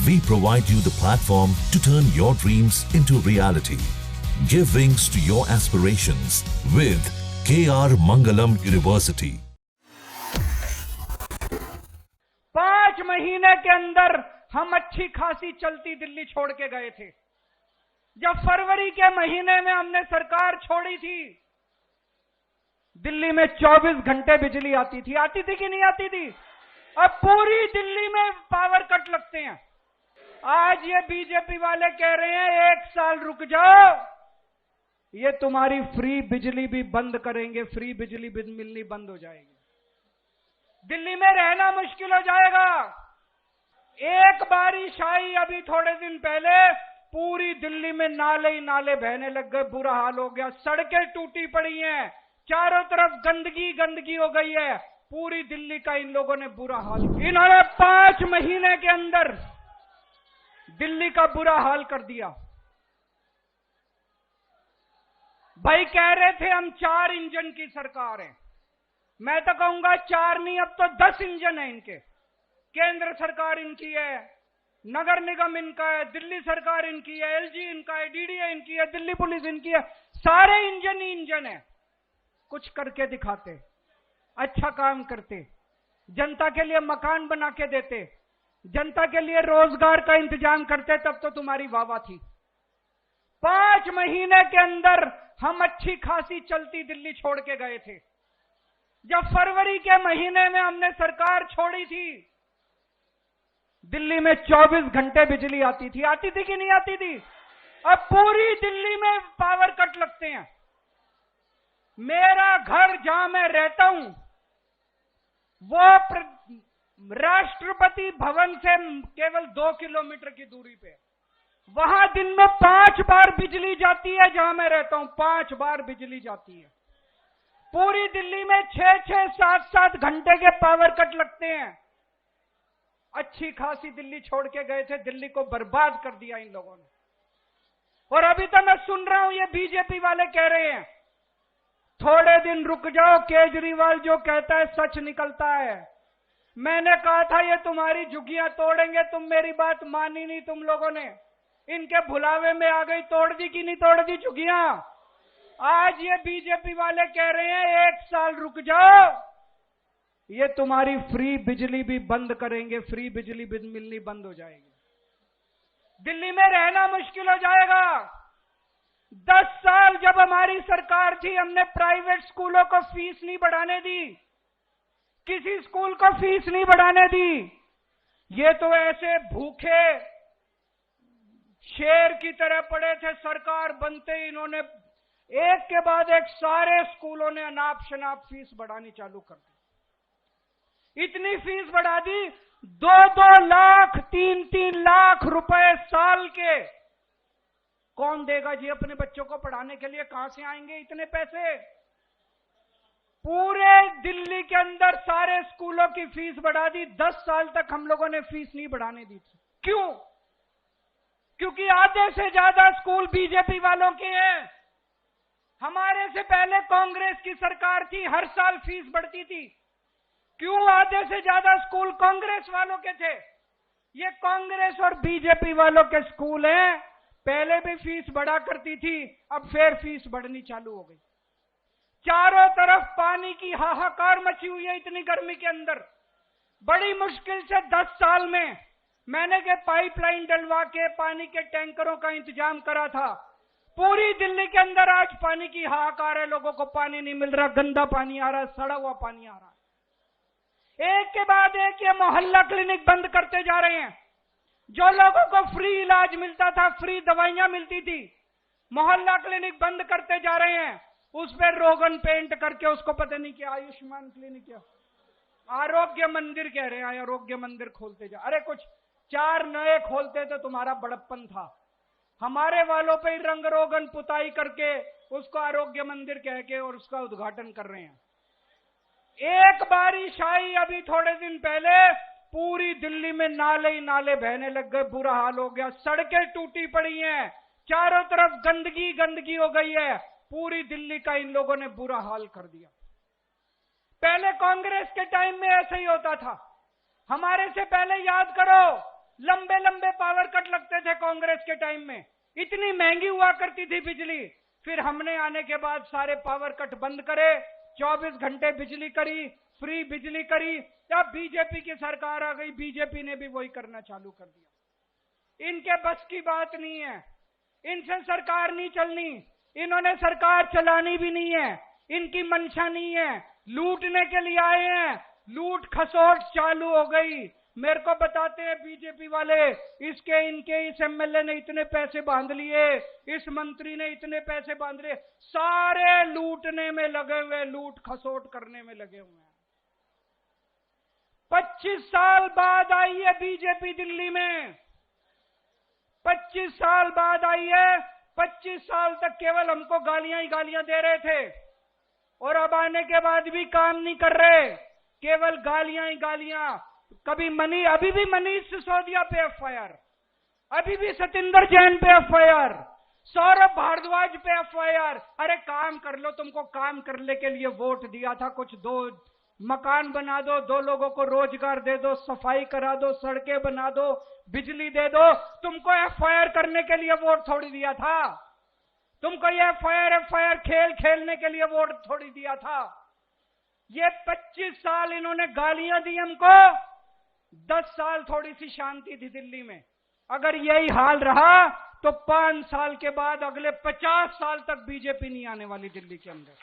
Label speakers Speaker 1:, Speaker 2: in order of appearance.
Speaker 1: We provide you the platform to turn your dreams into reality. Give wings to your aspirations with KR Mangalam University.
Speaker 2: 5 महीने के अंदर हम अच्छी खासी चलती दिल्ली छोड़ के गए थे। जब फरवरी के महीने में हमने सरकार छोड़ी थी, दिल्ली में 24 घंटे बिजली आती थी कि नहीं आती थी? अब पूरी दिल्ली में पावर कट लगते हैं। आज ये बीजेपी वाले कह रहे हैं 1 साल रुक जाओ, ये तुम्हारी फ्री बिजली भी बंद करेंगे, फ्री बिजली भी मिलनी बंद हो जाएगी, दिल्ली में रहना मुश्किल हो जाएगा। एक बारिश आई अभी थोड़े दिन पहले, पूरी दिल्ली में नाले ही नाले बहने लग गए, बुरा हाल हो गया, सड़कें टूटी पड़ी हैं, चारों तरफ गंदगी हो गई है, पूरी दिल्ली का इन लोगों ने बुरा हाल किया। इन्होंने 5 महीने के अंदर दिल्ली का बुरा हाल कर दिया। भाई कह रहे थे हम 4 इंजन की सरकार है, मैं तो कहूंगा 4 नहीं, अब तो 10 इंजन है इनके। केंद्र सरकार इनकी है, नगर निगम इनका है, दिल्ली सरकार इनकी है, एलजी इनका है, डीडीए इनकी है, दिल्ली पुलिस इनकी है, सारे इंजन ही इंजन है। कुछ करके दिखाते, अच्छा काम करते, जनता के लिए मकान बना के देते, जनता के लिए रोजगार का इंतजाम करते, तब तो तुम्हारी वाहवाह थी। 5 महीने के अंदर हम अच्छी खासी चलती दिल्ली छोड़ के गए थे। जब फरवरी के महीने में हमने सरकार छोड़ी थी, दिल्ली में 24 घंटे बिजली आती थी कि नहीं आती थी? अब पूरी दिल्ली में पावर कट लगते हैं। मेरा घर जहां मैं रहता हूं, वो राष्ट्रपति भवन से केवल 2 किलोमीटर की दूरी पे, वहां दिन में 5 बार बिजली जाती है। जहां मैं रहता हूं 5 बार बिजली जाती है। पूरी दिल्ली में 6-6, 7-7 घंटे के पावर कट लगते हैं। अच्छी खासी दिल्ली छोड़ के गए थे, दिल्ली को बर्बाद कर दिया इन लोगों ने। और अभी तो मैं सुन रहा हूं ये बीजेपी वाले कह रहे हैं थोड़े दिन रुक जाओ, केजरीवाल जो कहता है सच निकलता है। मैंने कहा था ये तुम्हारी झुग्गियां तोड़ेंगे, तुम मेरी बात मानी नहीं तुम लोगों ने, इनके भुलावे में आ गई, तोड़ दी कि नहीं तोड़ दी झुग्गियां? आज ये बीजेपी वाले कह रहे हैं 1 साल रुक जाओ, ये तुम्हारी फ्री बिजली भी बंद करेंगे, फ्री बिजली भी मिलनी बंद हो जाएगी, दिल्ली में रहना मुश्किल हो जाएगा। 10 साल जब हमारी सरकार थी, हमने प्राइवेट स्कूलों को फीस नहीं बढ़ाने दी, किसी स्कूल को फीस नहीं बढ़ाने दी। ये तो ऐसे भूखे शेर की तरह पड़े थे, सरकार बनते ही इन्होंने एक के बाद एक सारे स्कूलों ने अनाप शनाप फीस बढ़ानी चालू कर दी। इतनी फीस बढ़ा दी, 2-2 लाख 3-3 लाख रुपए साल के कौन देगा जी अपने बच्चों को पढ़ाने के लिए? कहां से आएंगे इतने पैसे? पूरे दिल्ली के अंदर सारे स्कूलों की फीस बढ़ा दी। 10 साल तक हम लोगों ने फीस नहीं बढ़ाने दी थी। क्यों? क्योंकि आधे से ज्यादा स्कूल बीजेपी वालों के हैं। हमारे से पहले कांग्रेस की सरकार थी, हर साल फीस बढ़ती थी। क्यों आधे से ज्यादा स्कूल कांग्रेस वालों के थे? ये कांग्रेस और बीजेपी वालों के स्कूल हैं। पहले भी फीस बढ़ा करती थी, अब फिर फीस बढ़नी चालू हो गई। चारों तरफ पानी की हाहाकार मची हुई है इतनी गर्मी के अंदर। बड़ी मुश्किल से 10 साल में मैंने के पाइपलाइन डलवा के पानी के टैंकरों का इंतजाम करा था। पूरी दिल्ली के अंदर आज पानी की हाहाकार है, लोगों को पानी नहीं मिल रहा, गंदा पानी आ रहा है, सड़ा हुआ पानी आ रहा है। एक के बाद एक ये मोहल्ला क्लिनिक बंद करते जा रहे हैं। जो लोगों को फ्री इलाज मिलता था, फ्री दवाइयां मिलती थी, मोहल्ला क्लिनिक बंद करते जा रहे हैं। उस पर रोगन पेंट करके उसको पता नहीं क्या आयुष्मान क्लिनिक या आरोग्य मंदिर कह रहे हैं, आरोग्य मंदिर खोलते जा। अरे कुछ 4 नए खोलते तो तुम्हारा बड़प्पन था। हमारे वालों पे ही रंग रोगन पुताई करके उसको आरोग्य मंदिर कह के और उसका उद्घाटन कर रहे हैं। एक बारिश आई अभी थोड़े दिन पहले, पूरी दिल्ली में नाले ही नाले बहने लग गए, बुरा हाल हो गया, सड़कें टूटी पड़ी हैं, चारों तरफ गंदगी हो गई है, पूरी दिल्ली का इन लोगों ने बुरा हाल कर दिया। पहले कांग्रेस के टाइम में ऐसा ही होता था। हमारे से पहले याद करो, लंबे लंबे पावर कट लगते थे कांग्रेस के टाइम में, इतनी महंगी हुआ करती थी बिजली। फिर हमने आने के बाद सारे पावर कट बंद करे, 24 घंटे बिजली करी, फ्री बिजली करी। जब बीजेपी की सरकार आ गई, बीजेपी ने भी वही करना चालू कर दिया। इनके बस की बात नहीं है, इनसे सरकार नहीं चलनी, इन्होंने सरकार चलानी भी नहीं है, इनकी मंशा नहीं है, लूटने के लिए आए हैं। लूट खसोट चालू हो गई। मेरे को बताते हैं बीजेपी वाले, इसके इनके इस एमएलए ने इतने पैसे बांध लिए, इस मंत्री ने इतने पैसे बांध लिए, सारे लूटने में लगे हुए, लूट खसोट करने में लगे हुए हैं। 25 साल बाद आई है बीजेपी दिल्ली में, 25 साल बाद आई है। 25 साल तक केवल हमको गालियां ही गालियां दे रहे थे, और अब आने के बाद भी काम नहीं कर रहे, केवल गालियां ही गालियां। कभी अभी भी मनीष सिसोदिया पे एफआईआर, अभी भी सतिंदर जैन पे एफआईआर, सौरभ भारद्वाज पे एफआईआर। अरे काम कर लो, तुमको काम करने के लिए वोट दिया था, कुछ दो मकान बना दो, 2 लोगों को रोजगार दे दो, सफाई करा दो, सड़कें बना दो, बिजली दे दो। तुमको एफआईआर करने के लिए वोट थोड़ी दिया था, तुमको ये एफआईआर खेल खेलने के लिए वोट थोड़ी दिया था। ये 25 साल इन्होंने गालियां दी हमको, 10 साल थोड़ी सी शांति थी दिल्ली में। अगर यही हाल रहा तो 5 साल के बाद अगले 50 साल तक बीजेपी नहीं आने वाली दिल्ली के अंदर।